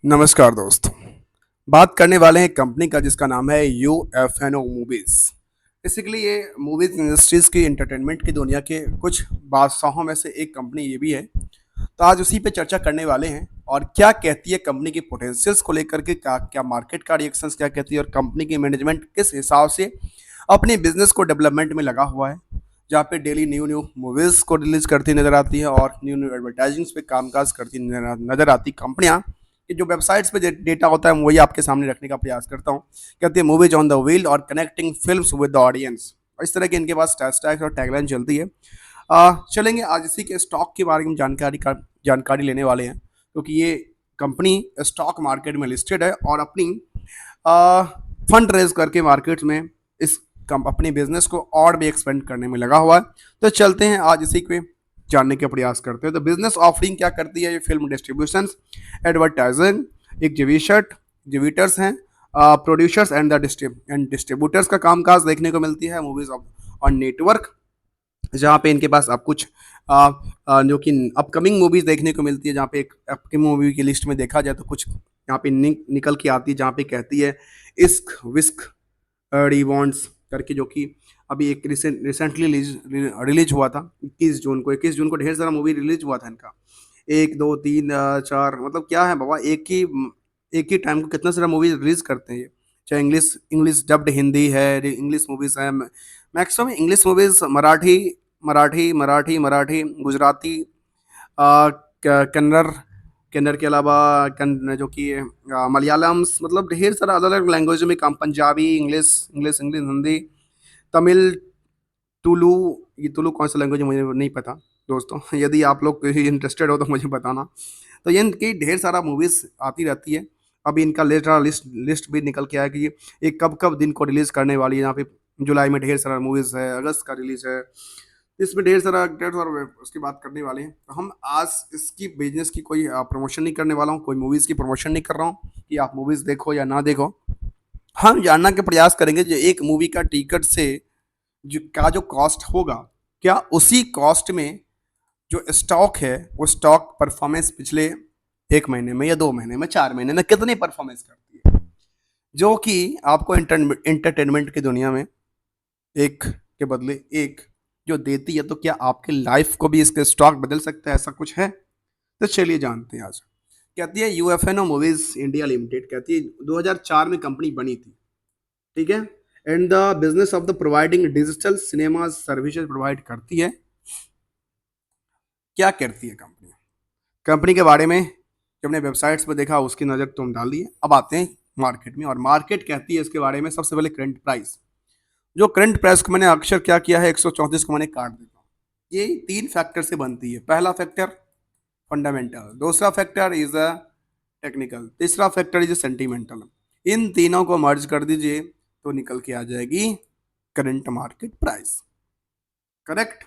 नमस्कार दोस्तों। बात करने वाले हैं कंपनी का जिसका नाम है यूएफएनओ मूवीज। बेसिकली ये मूवीज इंडस्ट्रीज की एंटरटेनमेंट की दुनिया के कुछ बादशाहों में से एक कंपनी ये भी है। तो आज उसी पे चर्चा करने वाले हैं और क्या कहती है कंपनी की पोटेंशियल्स को लेकर के, क्या क्या मार्केट का रिएक्शंस क्या कहती है और कंपनी की मैनेजमेंट किस हिसाब से अपने बिजनेस को डेवलपमेंट में लगा हुआ है, जहाँ पे डेली न्यू न्यू मूवीज को रिलीज करती नजर आती है और न्यू न्यू एडवर्टाइजिंग्स पे कामकाज करती नजर आती कंपनियां। कि जो वेबसाइट्स पे डेटा होता है वही आपके सामने रखने का प्रयास करता हूँ। कहते हैं मूवीज ऑन द व्हील और connecting films with the audience. इस तरह के इनके पास टैग और टैगलाइन चलती है। चलेंगे आज इसी के स्टॉक के बारे में जानकारी लेने वाले हैं, क्योंकि ये कंपनी स्टॉक मार्केट में लिस्टेड है और अपनी फंड रेज करके मार्केट में इस अपने बिजनेस को और भी एक्सपेंड करने में लगा हुआ है। तो चलते हैं आज इसी पे जानने का प्रयास करते हैं। तो बिजनेस ऑफरिंग क्या करती है? ये फिल्म डिस्ट्रीब्यूशन, एडवर्टाइजिंग, एग्जीबिटर्स हैं, प्रोड्यूसर्स एंड डिस्ट्रीब्यूटर्स का कामकाज देखने को मिलती है मूवीज और नेटवर्क, जहाँ पे इनके पास अब कुछ जो कि अपकमिंग मूवीज देखने को मिलती है। जहाँ पे एक अपकमिंग मूवी की लिस्ट में देखा जाए तो कुछ यहाँ पे निकल के आती है, जहाँ पे कहती है इश्क विस्क रिवॉन्ड्स करके, जो कि अभी एक रिसेंटली रिलीज हुआ था 21 जून को ढेर सारा मूवी रिलीज हुआ था इनका। एक दो तीन चार, मतलब क्या है बाबा, एक ही टाइम को कितना सारा मूवी रिलीज करते हैं ये। चाहे इंग्लिश इंग्लिश डब्ड हिंदी है, इंग्लिश मूवीज है, maximum English movies, Marathi Marathi Marathi Marathi Gujarati, Kannada Kannada के अलावा जो कि मलयालम्स, मतलब ढेर सारा अलग अलग लैंग्वेज में काम, Punjabi, English English English Hindi, Tamil, Tulu. ये तुलु कौन सा लैंग्वेज है मुझे नहीं पता दोस्तों। यदि आप लोग इंटरेस्टेड हो तो मुझे बताना। तो ये इनकी ढेर सारा मूवीज आती रहती है। अभी इनका लिस्ट भी निकल के आया कि ये कब कब दिन को रिलीज करने वाली है। यहाँ पे जुलाई में ढेर सारा मूवीज है, अगस्त का रिलीज है, इसमें ढेर सारा उसकी बात करने वाले हैं। तो हम आज इसकी बिजनेस की कोई प्रमोशन नहीं करने वाला हूँ, कोई मूवीज की प्रमोशन नहीं कर रहा हूँ कि आप मूवीज देखो या ना देखो। हम जानना के प्रयास करेंगे जो एक मूवी का टिकट से जो कॉस्ट होगा, क्या उसी कॉस्ट में जो स्टॉक है वो स्टॉक परफॉर्मेंस पिछले 1 महीने में या 2 महीने में 4 महीने में कितनी परफॉर्मेंस करती है, जो कि आपको इंटरटेनमेंट की दुनिया में एक के बदले एक जो देती है। तो क्या आपकी लाइफ को भी इसके स्टॉक बदल सकता है? ऐसा कुछ है? तो चलिए जानते हैं आज। कहती है यूएफएनओ मूवीज इंडिया लिमिटेड, कहती है 2004 में कंपनी बनी थी, ठीक है, and the business of the providing digital cinema services provide करती है। क्या करती है कंपनी? कंपनी के बारे में जो हमने वेबसाइट्स पर देखा उसकी नज़र तुम डाल दी है। अब आते हैं मार्केट में, और मार्केट कहती है इसके बारे में सबसे पहले करंट प्राइस। जो करंट प्राइस को मैंने अक्सर क्या किया है, 134 को मैंने काट देता हूँ। ये 3 फैक्टर से बनती है। पहला फैक्टर फंडामेंटल, दूसरा फैक्टर इज अ टेक्निकल, तीसरा फैक्टर इज सेंटिमेंटल। इन तीनों को मर्ज कर दीजिए तो निकल के आ जाएगी करंट मार्केट प्राइस। करेक्ट।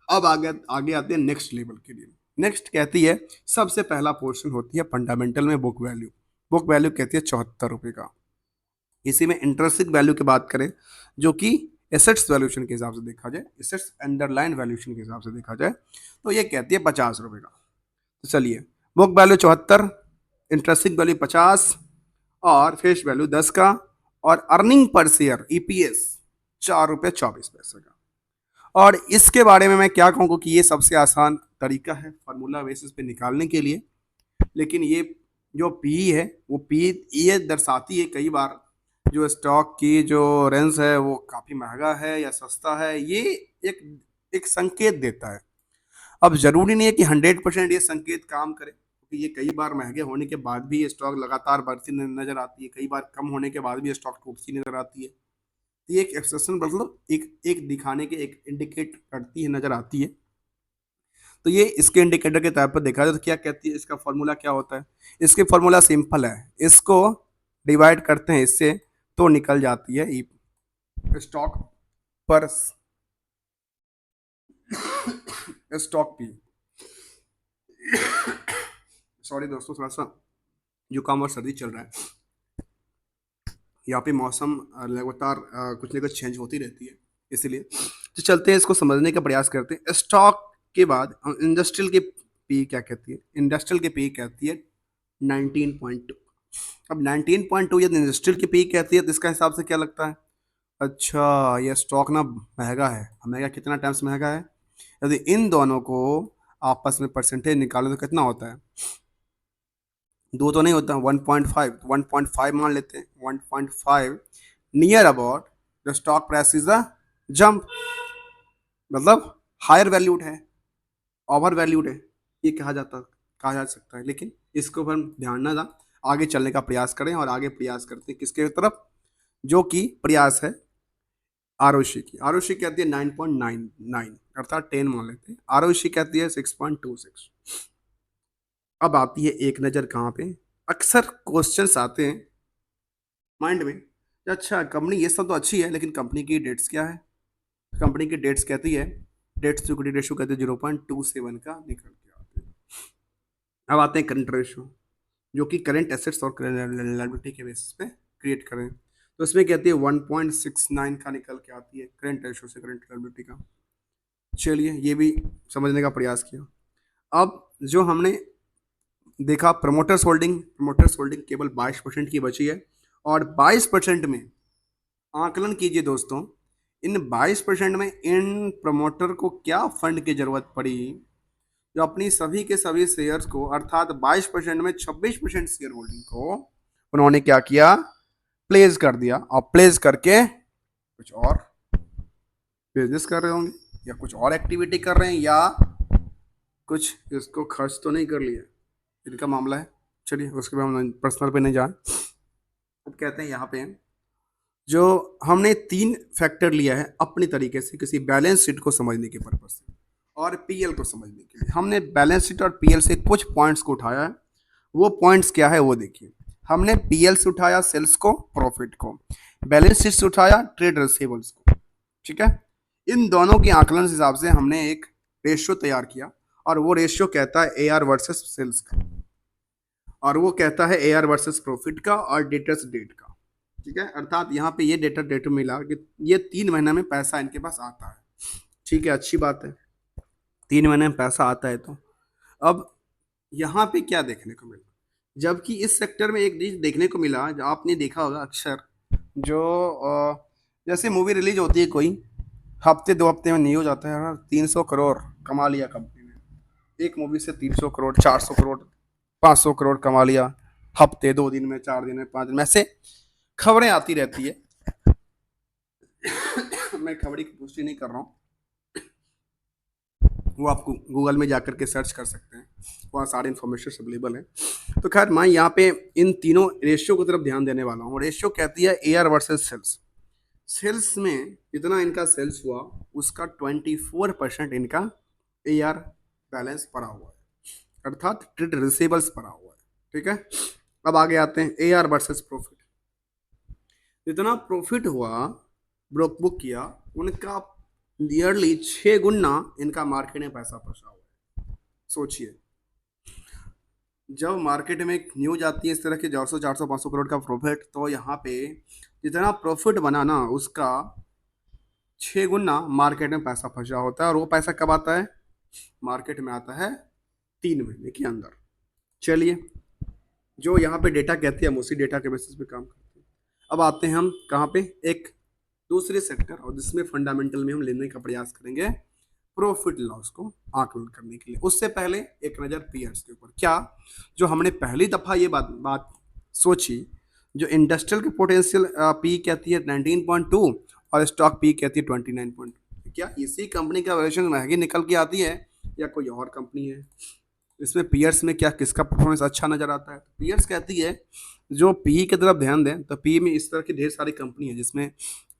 अब आगे आगे आते हैं नेक्स्ट लेवल के लिए। नेक्स्ट कहती है सबसे पहला पोर्शन होती है फंडामेंटल में बुक वैल्यू। बुक वैल्यू कहती है 74 रुपये का। इसी में इंट्रेंसिक वैल्यू की बात करें, जो कि एसेट्स वैल्यूशन के हिसाब से देखा जाए, एसेट्स अंडरलाइन वैल्यूशन के हिसाब से देखा जाए, तो ये कहती है 50 रुपये का। तो चलिए, बुक वैल्यू 74, इंट्रेंसिक वैल्यू 50 और फेस वैल्यू 10 का, और अर्निंग पर शेयर ईपीएस 4 रुपये 24 पैसे का। और इसके बारे में मैं क्या कहूँगा कि ये सबसे आसान तरीका है फार्मूला बेसिस पे निकालने के लिए। लेकिन ये जो पी है वो पी ये दर्शाती है कई बार जो स्टॉक की जो रेंज है वो काफ़ी महंगा है या सस्ता है। ये एक एक संकेत देता है। अब जरूरी नहीं है कि 100% ये संकेत काम करे, क्योंकि ये कई बार महंगे होने के बाद भी ये स्टॉक लगातार बढ़ती नजर आती है, कई बार कम होने के बाद भी स्टॉक टूटती नजर आती है। तो ये एक एक्सेप्शन, मतलब एक एक दिखाने के एक इंडिकेट करती है, नजर आती है। तो ये इसके इंडिकेटर के तौर पर देखा जाए तो क्या कहती है, इसका फॉर्मूला क्या होता है? इसके फॉर्मूला सिंपल है, इसको डिवाइड करते हैं इससे तो निकल जाती है स्टॉक पर स्टॉक पी। सॉरी दोस्तों, थोड़ा सा जुकाम और सर्दी चल रहा है। यहाँ पे मौसम लगातार कुछ ना कुछ चेंज होती रहती है, इसीलिए। तो चलते हैं इसको समझने का प्रयास करते हैं। स्टॉक के बाद इंडस्ट्रियल के पी क्या कहती है? इंडस्ट्रियल के पी कहती है 19.2। अब 19.2 यदि इंडस्ट्रियल की पी कहती है तो इसका हिसाब से क्या लगता है? अच्छा, ये स्टॉक ना महंगा है। महंगा कितना टाइम्स महंगा है? यदि इन दोनों को आपस में परसेंटेज निकालें तो कितना होता है? दो तो नहीं होता, 1.5। 1.5 मान लेते हैं, 1.5 near about the stock price is the jump, मतलब हायर वैल्यूड है, ओवर वैल्यूड है, ये कहा जा सकता है। लेकिन इसको पर हम ध्यान ना दें, आगे चलने का प्रयास करें और आगे प्रयास करते हैं किसके तरफ? जो कि प्रयास है आरुषि की। आरुषि कहती है 9.99, अर्थात 10 मान लेते हैं। आरुषि कहती है 6.26। अब आती है एक नज़र कहाँ पे? अक्सर क्वेश्चंस आते हैं माइंड में कि अच्छा कंपनी ये सब तो अच्छी है लेकिन कंपनी की डेट्स क्या है? कंपनी की डेट्स कहती है, डेट्स टू इक्विटी रेशियो कहते हैं 0.27 का निकल के आते हैं। अब आते हैं करंट रेशियो, जो कि करंट एसेट्स और करंट लायबिलिटी के बेसिस पे क्रिएट करें, तो इसमें कहती है 1.69 का निकल के आती है करंट रेशियो से करंट लायबिलिटी का। चलिए ये भी समझने का प्रयास किया। अब जो हमने देखा प्रमोटर्स होल्डिंग केवल 22% की बची है, और 22% में आकलन कीजिए दोस्तों, इन 22% में इन प्रमोटर को क्या फंड की जरूरत पड़ी, जो अपनी सभी के सभी शेयर्स को, अर्थात 22% में 26% शेयर होल्डिंग को उन्होंने क्या किया? प्लेस कर दिया। और प्लेस करके कुछ और बिजनेस कर रहे होंगे या कुछ और एक्टिविटी कर रहे हैं या कुछ इसको खर्च तो नहीं कर लिया, इनका मामला है। चलिए उसके बाद हम पर्सनल पे नहीं जाए। अब कहते हैं यहाँ पे जो हमने 3 फैक्टर लिया है अपनी तरीके से किसी बैलेंस शीट को समझने के पर्पज से और पीएल को समझने के लिए। हमने बैलेंस शीट और पीएल से कुछ पॉइंट्स को उठाया है। वो पॉइंट्स क्या है वो देखिए। हमने पीएल से उठाया सेल्स को, प्रॉफिट को। बैलेंस शीट से उठाया ट्रेड रिसीवेबल्स को। ठीक है, इन दोनों के आकलन के हिसाब से हमने एक रेशियो तैयार किया, और वो रेशियो कहता है एआर वर्सेस सेल्स का, और वो कहता है एआर वर्सेस प्रॉफिट का और डेटर्स डेट का। ठीक है, अर्थात यहाँ पे ये डेटा डेट मिला कि ये 3 महीने में पैसा इनके पास आता है। ठीक है, अच्छी बात है, 3 महीने में पैसा आता है। तो अब यहाँ पे क्या देखने को मिला? जबकि इस सेक्टर में एक चीज देखने को मिला, जो आपने देखा होगा अक्सर, जो जैसे मूवी रिलीज होती है कोई, हफ्ते 2 हफ्ते में न्यूज आता है 300 करोड़ कमा लिया कंपनी ने, एक मूवी से 300 करोड़, 400 करोड़, 500 करोड़ कमा लिया, हफ्ते 2 दिन में, 4 दिन में, 5 दिन में, ऐसे खबरें आती रहती है। मैं खबरी की पुष्टि नहीं कर रहा हूँ, वो आप गूगल में जाकर के सर्च कर सकते हैं, वहाँ सारे इन्फॉर्मेशन अवेलेबल है। तो खैर मैं यहाँ पे इन तीनों रेशियो की तरफ ध्यान देने वाला हूँ। रेशियो कहती है एआर वर्सेस सेल्स। सेल्स में जितना इनका सेल्स हुआ उसका 24% इनका एआर बैलेंस पड़ा हुआ है, अर्थात ट्रेड रिसीवेबल्स पड़ा हुआ है। ठीक है, अब आगे आते हैं एआर वर्सेस प्रॉफिट। जितना प्रॉफिट हुआ, बुक किया, उनका नियरली 6 गुना इनका मार्केट में पैसा फंसा हुआ है। सोचिए, जब मार्केट में एक न्यूज आती है इस तरह के 400 400 500 करोड़ का प्रॉफिट, तो यहाँ पे जितना प्रॉफिट बना ना उसका 6 गुना मार्केट में पैसा फंसा होता है। और वो पैसा कब आता है? मार्केट में आता है 3 महीने के अंदर। चलिए, जो यहाँ पे डेटा कहती है हम उसी डेटा के बेसिस पे काम करते हैं। अब आते हैं हम कहाँ पे? एक दूसरे सेक्टर, और जिसमें फंडामेंटल में हम लेने का प्रयास करेंगे प्रॉफिट लॉस को आकलन करने के लिए। उससे पहले एक नज़र पीयर्स के ऊपर। क्या जो हमने पहली दफ़ा ये बात सोची, जो इंडस्ट्रियल की पोटेंशियल पी कहती है 19.2 और स्टॉक पी कहती है 29.2, क्या इसी कंपनी का वैल्यूएशन महंगी निकल के आती है या कोई और कंपनी है? इसमें पीयर्स में क्या किसका परफॉर्मेंस अच्छा नजर आता है? पीयर्स कहती है, जो पी की तरफ ध्यान दें तो पी में इस तरह की ढेर सारी कंपनी है, जिसमें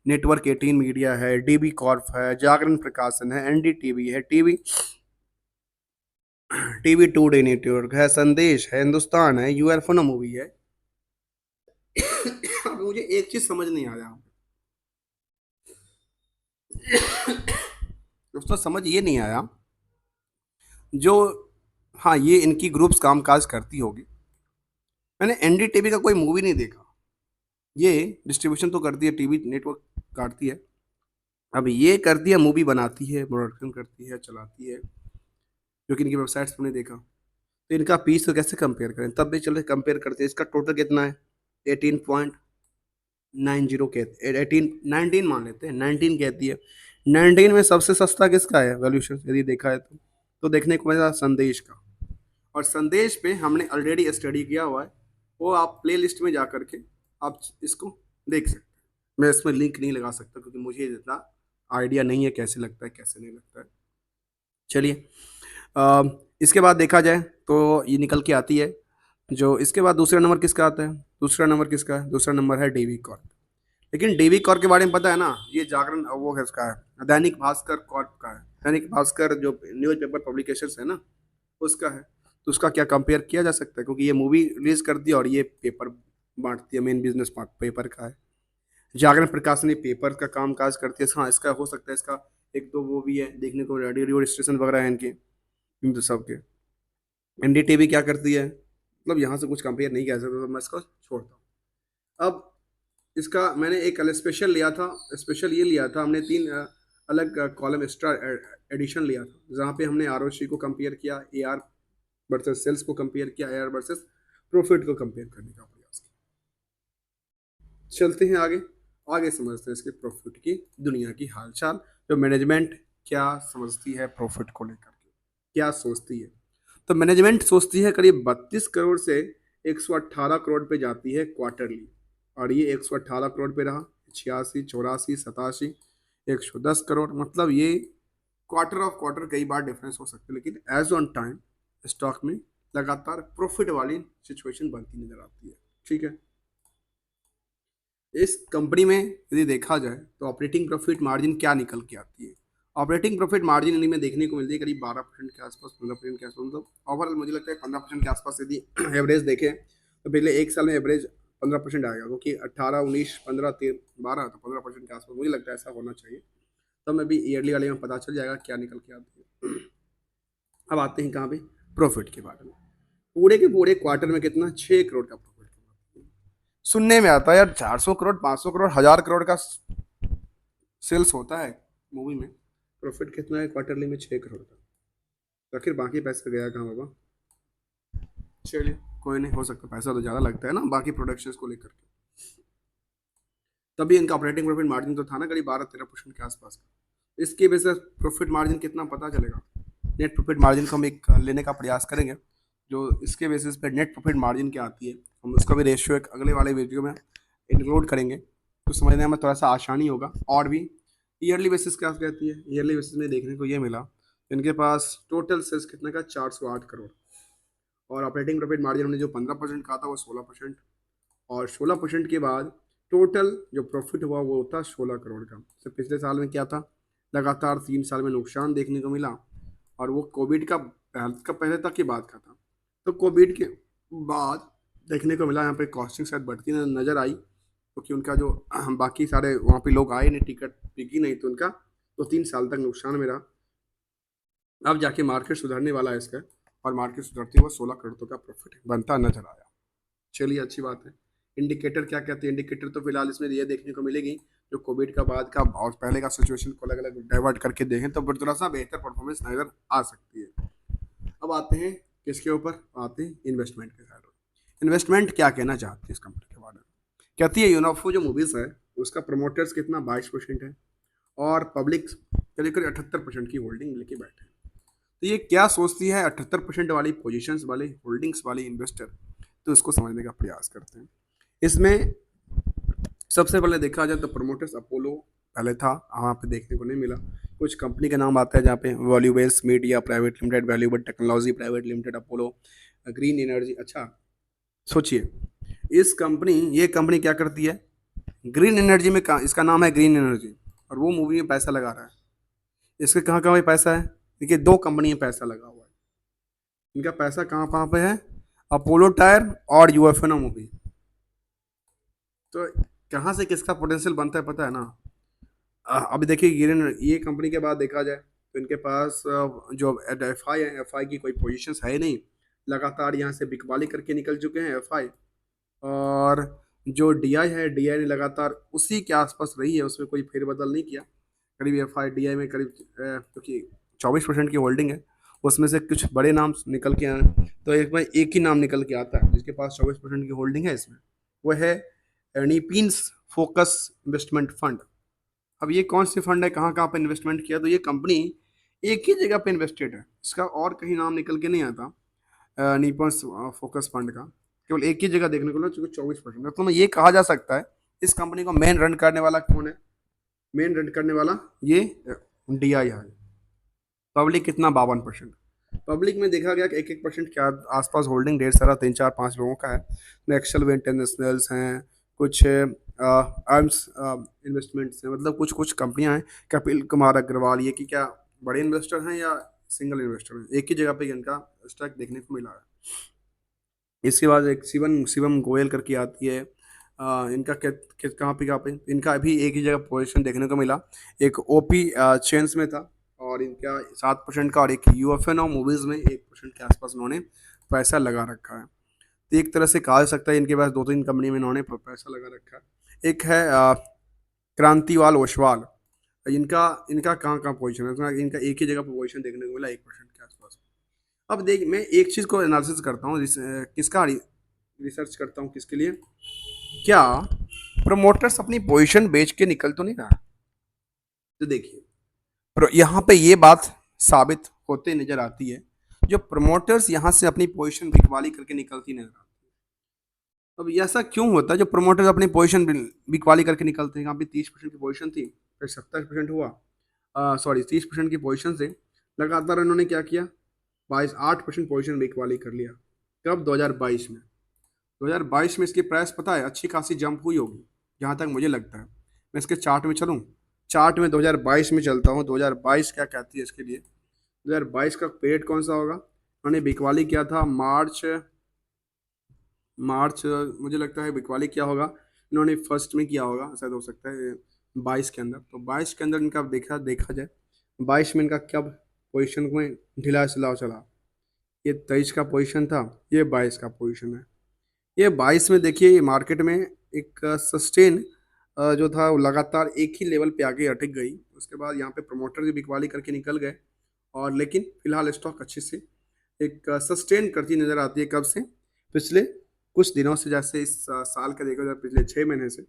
नेटवर्क 18 मीडिया है, डीबी कॉर्प है, जागरण प्रकाशन है, एनडीटीवी है, टीवी टीवी टुडे नेटवर्क है, संदेश है, हिंदुस्तान है, यूएफओ मूवी है। अब मुझे एक चीज समझ नहीं आया दोस्तों, समझ ये नहीं आया, जो हाँ ये इनकी ग्रुप्स कामकाज करती होगी, मैंने एनडीटीवी का कोई मूवी नहीं देखा। ये डिस्ट्रीब्यूशन तो करती है, टीवी नेटवर्क काटती है, अब ये करती है मूवी बनाती है, प्रोडक्शन करती है, चलाती है, जो कि इनकी वेबसाइट्स मैंने देखा। तो इनका पीस तो कैसे कंपेयर करें, तब भी चलो कंपेयर करते हैं। इसका टोटल कितना है, 18.90 कहते, 19 मान लेते हैं, 19 कहती है। 19 में सबसे सस्ता किसका है वैल्यूशन, यदि देखा है तो देखने को मिला संदेश का। और संदेश पे हमने ऑलरेडी स्टडी किया हुआ है, वो आप प्ले लिस्ट में जा करके आप इसको देख सकते हैं। मैं इसमें लिंक नहीं लगा सकता क्योंकि मुझे इतना आइडिया नहीं है कैसे लगता है कैसे नहीं लगता है। चलिए, इसके बाद देखा जाए तो ये निकल के आती है। जो इसके बाद दूसरा नंबर किसका आता है, दूसरा नंबर किसका है, दूसरा नंबर है डीवी कॉर्प। लेकिन डीवी कॉर्प के बारे में पता है ना, ये जागरण वो है उसका है, दैनिक भास्कर कॉर्प का है। दैनिक भास्कर जो न्यूज पेपर पब्लिकेशन है ना, उसका है। तो उसका क्या कंपेयर किया जा सकता है, क्योंकि ये मूवी रिलीज करती है और ये पेपर बांटती है, मेन बिजनेस पार्ट पेपर का है। जागरण प्रकाशनी पेपर का काम काज करती है। हाँ, इसका हो सकता है, इसका एक दो वो भी है देखने को, रेडियो स्टेशन वगैरह है इनके, इन तो सब के। एनडीटीवी क्या करती है, मतलब यहाँ से कुछ कंपेयर नहीं कर सकता, तो मैं इसको छोड़ता हूँ। अब इसका मैंने एक स्पेशल लिया था, स्पेशल ये लिया था हमने, तीन अलग कॉलम एक्स्ट्रा एडिशन लिया था, जहाँ पे हमने आरओसी को कंपेयर किया, एआर वर्सेस सेल्स को कंपेयर किया, एआर वर्सेस प्रॉफिट को कंपेयर करने का प्रयास किया। चलते हैं आगे, आगे समझते हैं इसके प्रॉफिट की दुनिया की हालचाल, जो मैनेजमेंट क्या समझती है प्रॉफिट को लेकर के, क्या सोचती है। तो मैनेजमेंट सोचती है करीब 32 करोड़ से 118 करोड़ पे जाती है क्वार्टरली, और ये 118 करोड़ पे रहा, 86, 84, 87, 110 करोड़, मतलब ये क्वार्टर ऑफ क्वार्टर कई बार डिफरेंस हो सकते हैं, लेकिन एज ऑन टाइम स्टॉक में लगातार प्रॉफिट वाली सिचुएशन बनती नजर आती है। ठीक है, इस कंपनी में यदि देखा जाए तो ऑपरेटिंग प्रॉफिट मार्जिन क्या निकल के आती है। ऑपरेटिंग प्रॉफिट मार्जिन इन्हीं में देखने को मिलती है करीब 12% के आसपास, 15% के आसपास, मतलब ओवरऑल मुझे लगता है 15% के आसपास यदि एवरेज देखें तो पिछले एक साल में एवरेज 15% आएगा, क्योंकि 18, 19, 15, 13, 12, तो 15% के आसपास मुझे लगता है ऐसा होना चाहिए। तो हमें भी ईयरली वाले में पता चल जाएगा क्या निकल के आती है। अब आते हैं कहाँ पे, प्रॉफिट के बारे में। पूरे के पूरे क्वार्टर में कितना, 6 करोड़ का प्रॉफिट। सुनने में आता है यार 400 करोड़, 500 करोड़, 1000 करोड़ का सेल्स होता है मूवी में, प्रॉफिट कितना है क्वार्टरली में, 6 करोड़ का। तो आखिर बाकी पैसा गया कहाँ बाबा। चलिए कोई नहीं, हो सकता पैसा तो ज़्यादा लगता है ना बाकी प्रोडक्शंस को लेकर के। तभी इनका ऑपरेटिंग प्रॉफिट मार्जिन तो था ना करीब 12-13% के आसपास का। इसके वजह से प्रॉफिट मार्जिन कितना पता चलेगा, नेट प्रॉफिट मार्जिन को हम एक लेने का प्रयास करेंगे, जो इसके बेसिस पे नेट प्रॉफिट मार्जिन क्या आती है, हम उसका भी रेशियो एक अगले वाले वीडियो में इंक्लूड करेंगे, तो समझने में थोड़ा सा आसानी होगा। और भी ईयरली बेसिस क्या कहती है, ईयरली बेसिस में देखने को ये मिला, इनके पास टोटल सेल्स कितने का, 408 करोड़, और ऑपरेटिंग प्रॉफिट मार्जिन हमने जो 15% कहा था वो 16%, और 16% के बाद टोटल जो प्रॉफिट हुआ वो था 16 करोड़ का। तो पिछले साल में क्या था, लगातार 3 साल में नुकसान देखने को मिला, और वो कोविड का पहले तक की बात का था। तो कोविड के बाद देखने को मिला यहाँ पे कॉस्टिंग शायद बढ़ती नजर आई, क्योंकि उनका जो बाकी सारे वहाँ पे लोग आए नहीं, टिकट बिकी नहीं, तो उनका तो 3 साल तक नुकसान में रहा। अब जाके मार्केट सुधरने वाला है इसका, और मार्केट सुधरते हुए 16 करोड़ का प्रॉफिट बनता नजर आया। चलिए अच्छी बात है। इंडिकेटर क्या कहते हैं, इंडिकेटर तो फिलहाल इसमें ये देखने को मिलेगी जो कोविड का बाद का और पहले का सिचुएशन को अलग अलग डाइवर्ट करके देखें तो थोड़ा सा बेहतर परफॉर्मेंस नजर आ सकती है। अब आते हैं किसके ऊपर, आते हैं इन्वेस्टमेंट के साइड। इन्वेस्टमेंट क्या कहना चाहती है इस कंपनी के बारे में, कहती है यूनोफो जो मूवीज है उसका प्रमोटर्स कितना 22% है, और पब्लिक करीब करीब 78% की होल्डिंग लेके बैठे हैं। तो ये क्या सोचती है 78% वाली पोजीशंस वाले होल्डिंग्स वाले इन्वेस्टर, तो इसको समझने का प्रयास करते हैं। इसमें सबसे पहले देखा जाए तो प्रमोटर्स अपोलो पहले था, वहाँ पे देखने को नहीं मिला। कुछ कंपनी का नाम आता है जहाँ पे Valuebase Media Private Limited, Valuable Technology Private Limited, Apollo Green Energy. अच्छा सोचिए, इस कंपनी ये कंपनी क्या करती है, ग्रीन एनर्जी में इसका नाम है ग्रीन एनर्जी, और वो मूवी में पैसा लगा रहा है। इसके कहाँ कहाँ पे पैसा है, देखिए 2 कंपनी में पैसा लगा हुआ है। इनका पैसा कहाँ कहाँ पे है, अपोलो टायर और यूएफएनओ मूवी। तो कहाँ से किसका पोटेंशियल बनता है पता है ना। अभी देखिए ये कंपनी के बाद देखा जाए तो इनके पास जो एफ आई है, एफ आई की कोई पोजीशन है ही नहीं, लगातार यहाँ से बिकवाली करके निकल चुके हैं एफ आई। और जो डी आई है, डी आई ने लगातार उसी के आसपास रही है, उसमें कोई फेरबदल नहीं किया। करीब एफ आई डी आई में करीब क्योंकि 24% की होल्डिंग है, उसमें से कुछ बड़े नाम निकल के आए, तो एक में एक ही नाम निकल के आता है जिसके पास 24% की होल्डिंग है इसमें, वो है नीपीन्स फोकस इन्वेस्टमेंट फंड। अब ये कौन सी फंड है, कहाँ कहाँ पे इन्वेस्टमेंट किया, तो ये कंपनी एक ही जगह पे इन्वेस्टेड है, इसका और कहीं नाम निकल के नहीं आता निपॉन्स फोकस फंड का, केवल एक ही जगह देखने को मिला, चूंकि 24%। तो मैं ये कहा जा सकता है इस कंपनी को मेन रन करने वाला कौन है, मेन रन करने वाला ये DI है। पब्लिक कितना, 52%। पब्लिक में देखा गया कि 1-1% के आसपास होल्डिंग ढेर सारा 3-4-5 लोगों का है। एक्सेल वे इंटरनेशनल्स हैं, कुछ आर्म्स इन्वेस्टमेंट्स हैं, मतलब कुछ कुछ कंपनियां हैं। कपिल कुमार अग्रवाल, ये कि क्या बड़े इन्वेस्टर हैं या सिंगल इन्वेस्टर हैं, एक ही जगह पे इनका स्टॉक देखने को मिला है। इसके बाद एक शिवम शिवम गोयल करके आती है, इनका कहाँ पे इनका अभी एक ही जगह पोजीशन देखने को मिला, एक OP चेन्स में था, और इनका 7% का, और एक UFN मूवीज में 1% के आसपास उन्होंने पैसा लगा रखा है। तो एक तरह से कहा जा सकता है इनके पास 2-3 कंपनी में इन्होंने पैसा लगा रखा है। एक है क्रांतिवाल ओसवाल, इनका इनका कहाँ कहाँ पोजीशन है, इनका एक ही जगह पोजीशन देखने को मिला 1% के आसपास। अब देख, मैं एक चीज़ को एनालिसिस करता हूँ, किसका रिसर्च करता हूँ, किसके लिए, क्या प्रमोटर्स अपनी पोजीशन बेच के निकल तो नहीं रहा। तो देखिए, यहाँ पे ये बात साबित होते नजर आती है, जो प्रमोटर्स यहाँ से अपनी पोजीशन बिकवाली करके निकलती नजर आती है। अब ऐसा क्यों होता है, जो प्रमोटर्स अपनी पोजीशन बिकवाली करके निकलते हैं, यहाँ पे 30% की पोजीशन थी, फिर 70% हुआ, सॉरी 30% की पोजीशन से लगातार इन्होंने क्या किया, 8% पोजीशन बिकवाली कर लिया। कब, 2022 में। 2022 में इसकी प्राइस पता है अच्छी खासी जंप हुई होगी, जहाँ तक मुझे लगता है। मैं इसके चार्ट में चलूँ, चार्ट में 2022 में चलता हूँ, 2022 क्या कहती है इसके लिए। 2022 का पीरियड कौन सा होगा, उन्होंने बिकवाली किया था मार्च मार्च मुझे लगता है बिकवाली क्या होगा, इन्होंने फर्स्ट में किया होगा, शायद हो सकता है 22 के अंदर। तो 22 के अंदर इनका देखा जाए, 22 में इनका क्या पोजिशन में ढिला चलाव चला, ये 23 का पोजीशन था, ये 22 का पोजीशन है। ये 22 में देखिए, ये मार्केट में एक सस्टेन जो था वो लगातार एक ही लेवल पे आके अटक गई। उसके बाद यहाँ पे प्रमोटर भी बिकवाली करके निकल गए, और लेकिन फिलहाल स्टॉक अच्छे से एक सस्टेन करती नजर आती है। कब से, पिछले कुछ दिनों से, जैसे इस साल का देखा जाए पिछले 6 महीने से,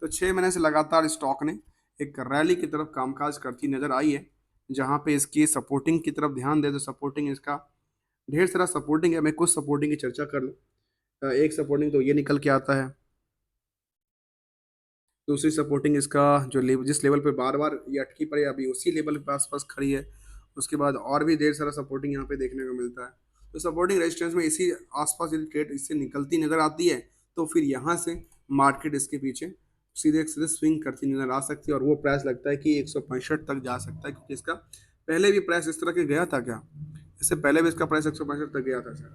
तो 6 महीने से लगातार स्टॉक ने एक रैली की तरफ कामकाज करती नजर आई है। जहाँ पे इसकी सपोर्टिंग की तरफ ध्यान दे, तो सपोर्टिंग इसका ढेर सारा सपोर्टिंग है। मैं कुछ सपोर्टिंग की चर्चा कर लूँ, एक सपोर्टिंग तो ये निकल के आता है, दूसरी सपोर्टिंग इसका जो जिस लेवल पे बार बार ये अटकी पड़ी, अभी उसी लेवल के आसपास खड़ी है। उसके बाद और भी ढेर सारा सपोर्टिंग यहाँ पे देखने को मिलता है। तो सपोर्टिंग रेजिस्टेंस में इसी आसपास यदि ट्रेड इससे निकलती नजर आती है, तो फिर यहाँ से मार्केट इसके पीछे सीधे सीधे स्विंग करती नजर आ सकती है, और वो प्राइस लगता है कि 165 तक जा सकता है, क्योंकि इसका पहले भी प्राइस इस तरह के गया था क्या, इससे पहले भी इसका प्राइस 165 तक गया था सर,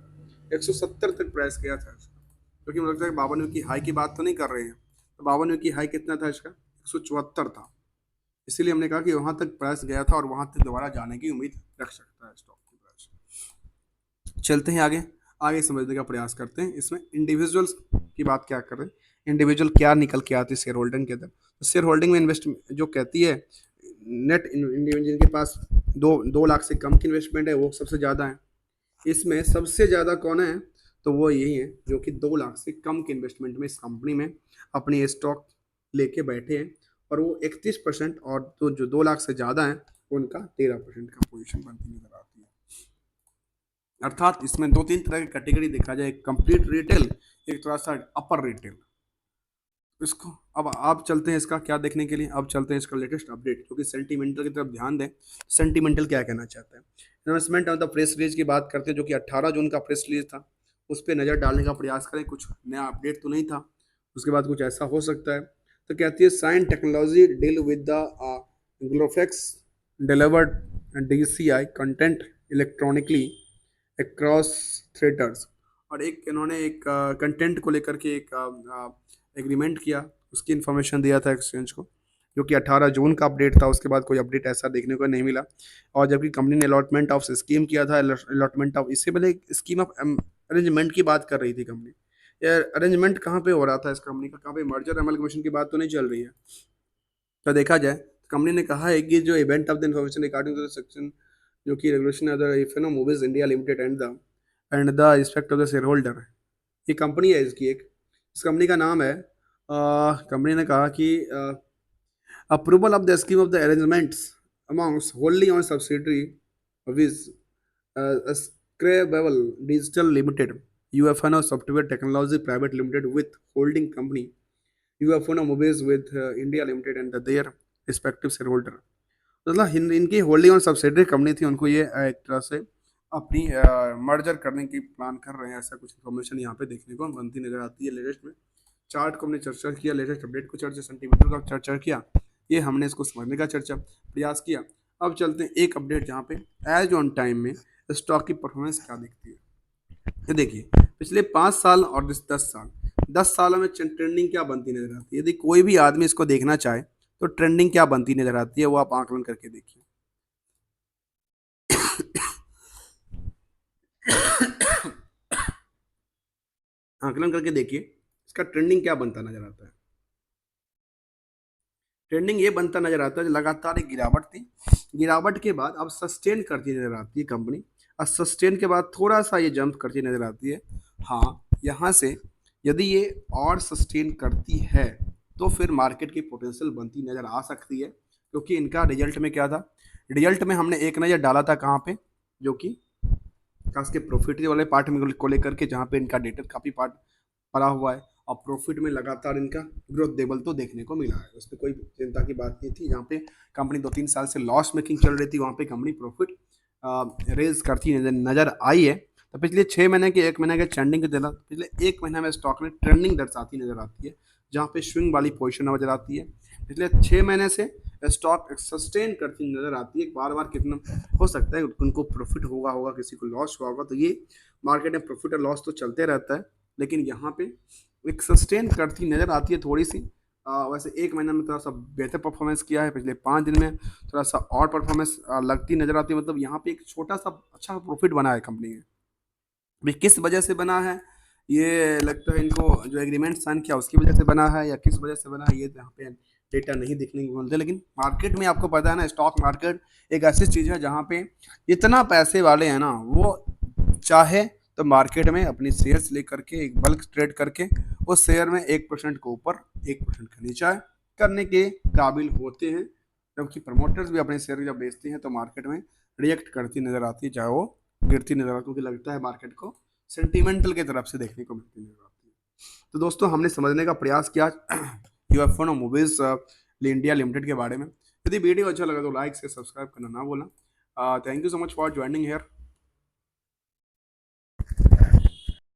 170 तक प्राइस गया था इसका। क्योंकि मुझे लगता है 52 की हाई की बात तो नहीं कर रहे हैं, तो 52 की हाई कितना था इसका, 174 था। इसीलिए हमने कहा कि वहां तक प्राइस गया था, और वहां तक दोबारा जाने की उम्मीद रख सकता है स्टॉक की प्राइस। चलते हैं आगे, आगे समझने का प्रयास करते हैं। इसमें इंडिविजुअल्स की बात क्या कर रहे हैं, इंडिविजुअल क्या निकल के आती है शेयर होल्डिंग के अंदर। तो शेयर होल्डिंग में इन्वेस्ट जो कहती है, नेट इंडिविजुअल जिनके पास 2 लाख से कम की इन्वेस्टमेंट है, वो सबसे ज़्यादा है। इसमें सबसे ज़्यादा कौन है, तो वो यही है जो कि 2 लाख से कम के इन्वेस्टमेंट में इस कंपनी में अपनी स्टॉक लेके बैठे हैं, और वो 31%, और तो जो 2 लाख से ज़्यादा है उनका 13% का पोजीशन बनती नजर आती है। अर्थात इसमें 2-3 तरह की कैटेगरी देखा जाए, एक कंप्लीट रिटेल, एक थोड़ा सा अपर रिटेल। इसको अब आप चलते हैं इसका क्या देखने के लिए, अब चलते हैं इसका लेटेस्ट अपडेट, क्योंकि सेंटीमेंटल की तरफ ध्यान दें। सेंटीमेंटल क्या कहना चाहता है, investment of the press release की बात करते हैं, जो कि 18 जून का प्रेस रिलीज था, उस पर नज़र डालने का प्रयास करें। कुछ नया अपडेट तो नहीं था, उसके बाद कुछ ऐसा हो सकता है। तो कहती है, sign technology deal with the Glofex delivered DCI content electronically across theatres. और एक इन्होंने एक कंटेंट को लेकर के एक एग्रीमेंट किया, उसकी इन्फॉर्मेशन दिया था एक्सचेंज को, जो कि 18 जून का अपडेट था। उसके बाद कोई अपडेट ऐसा देखने को नहीं मिला। और जबकि कंपनी ने अलॉटमेंट ऑफ स्कीम किया था, अलॉटमेंट ऑफ, इससे पहले स्कीम ऑफ अरेंजमेंट की बात कर रही थी कंपनी। यार अरेंजमेंट कहाँ पे हो रहा था इस कंपनी का, कहाँ पे मर्जर अमलगमेशन की बात तो नहीं चल रही है। तो देखा जाए, कंपनी ने कहा है कि जो event of the information regarding the section जो कि regulation of the if no movies India limited and the respect of the shareholder. ये कंपनी है इसकी एक, इस कंपनी का नाम है, कंपनी ने कहा कि approval of the scheme of the arrangements amongst wholly owned subsidiary of his Scrabble Digital Limited, UFNO Software Technology Private Limited with holding company UFNO Mobiles with India Limited and their respective shareholder। मतलब इनकी holding और subsidiary company थी, उनको ये एक तरह से अपनी मर्जर करने की प्लान कर रहे हैं, ऐसा कुछ इन्फॉर्मेशन यहाँ पे देखने को बनती नजर आती है। लेटेस्ट में चार्ट को हमने चर्चा किया, लेटेस्ट अपडेट को चर्चा, सेंटीमीटर का चर्चा किया, ये हमने इसको समझने का चर्चा प्रयास किया। अब चलते हैं एक अपडेट जहाँ पे एज ऑन टाइम में स्टॉक की परफॉर्मेंस क्या दिखती है। ये देखिए पिछले 5 साल और 10 साल, 10 सालों में ट्रेंडिंग क्या बनती नजर आती है। यदि कोई भी आदमी इसको देखना चाहे तो ट्रेंडिंग क्या बनती नजर आती है वो आप आकलन करके देखिए। आकलन करके देखिए इसका ट्रेंडिंग क्या बनता नजर आता है। ट्रेंडिंग ये बनता नजर आता है, लगातार एक गिरावट थी, गिरावट के बाद अब सस्टेन करती नजर आती है कंपनी, और सस्टेन के बाद थोड़ा सा ये जंप करती नजर आती है। हाँ, यहाँ से यदि ये और सस्टेन करती है तो फिर मार्केट की पोटेंशियल बनती नजर आ सकती है, क्योंकि इनका रिजल्ट में क्या था, रिजल्ट में हमने एक नज़र डाला था कहाँ पे, जो कि खास के प्रॉफिट वाले पार्ट में को लेकर के, जहाँ पे इनका डेटर काफ़ी पार्ट पड़ा हुआ है, और प्रॉफिट में लगातार इनका ग्रोथ लेवल तो देखने को मिला है, उसमें कोई चिंता की बात नहीं थी। जहाँ पे कंपनी 2-3 साल से लॉस मेकिंग चल रही थी, वहाँ पे कंपनी प्रॉफिट रेज करती नजर आई है। तो पिछले 6 महीने के 1 महीने के ट्रेंडिंग के दिला पिछले 1 महीने में स्टॉक में ट्रेंडिंग दर्शाती नजर आती है, जहाँ पे स्विंग वाली पोजिशन नजर आती है। पिछले 6 महीने से स्टॉक सस्टेन करती नजर आती है, बार बार कितना हो सकता है उनको प्रॉफिट होगा होगा किसी को लॉस हुआ होगा, तो ये मार्केट में प्रॉफिट और लॉस तो चलते रहता है, लेकिन यहाँ पे एक सस्टेन करती नजर आती है थोड़ी सी। वैसे 1 महीने में थोड़ा सा बेहतर परफॉर्मेंस किया है, पिछले 5 दिन में थोड़ा सा और परफॉर्मेंस लगती नजर आती है, मतलब यहाँ पे एक छोटा सा अच्छा प्रॉफिट बना है कंपनी में। अभी किस वजह से बना है ये लगता है इनको, जो एग्रीमेंट साइन किया उसकी वजह से बना है या किस वजह से बना है, ये यहाँ पे डेटा नहीं दिखने को मिलते। लेकिन मार्केट में आपको पता है ना, स्टॉक मार्केट एक ऐसी चीज़ है जहाँ पे इतना पैसे वाले हैं ना, वो चाहे तो मार्केट में अपनी शेयर्स लेकर के एक बल्क ट्रेड करके उस शेयर में 1% के ऊपर 1% का नीचा करने के काबिल होते हैं, जबकि प्रमोटर्स भी अपने शेयर जब बेचते हैं तो मार्केट में रिएक्ट करती नजर आती है, चाहे वो गिरती नजर आती है, क्योंकि लगता है मार्केट को सेंटिमेंटल की तरफ से देखने को मिलती नजर आती है। तो दोस्तों हमने समझने का प्रयास किया यूएफओ मूवीज इंडिया लिमिटेड के बारे में। यदि वीडियो अच्छा लगा तो लाइक से सब्सक्राइब करना ना बोला। Thank you so much for joining hair.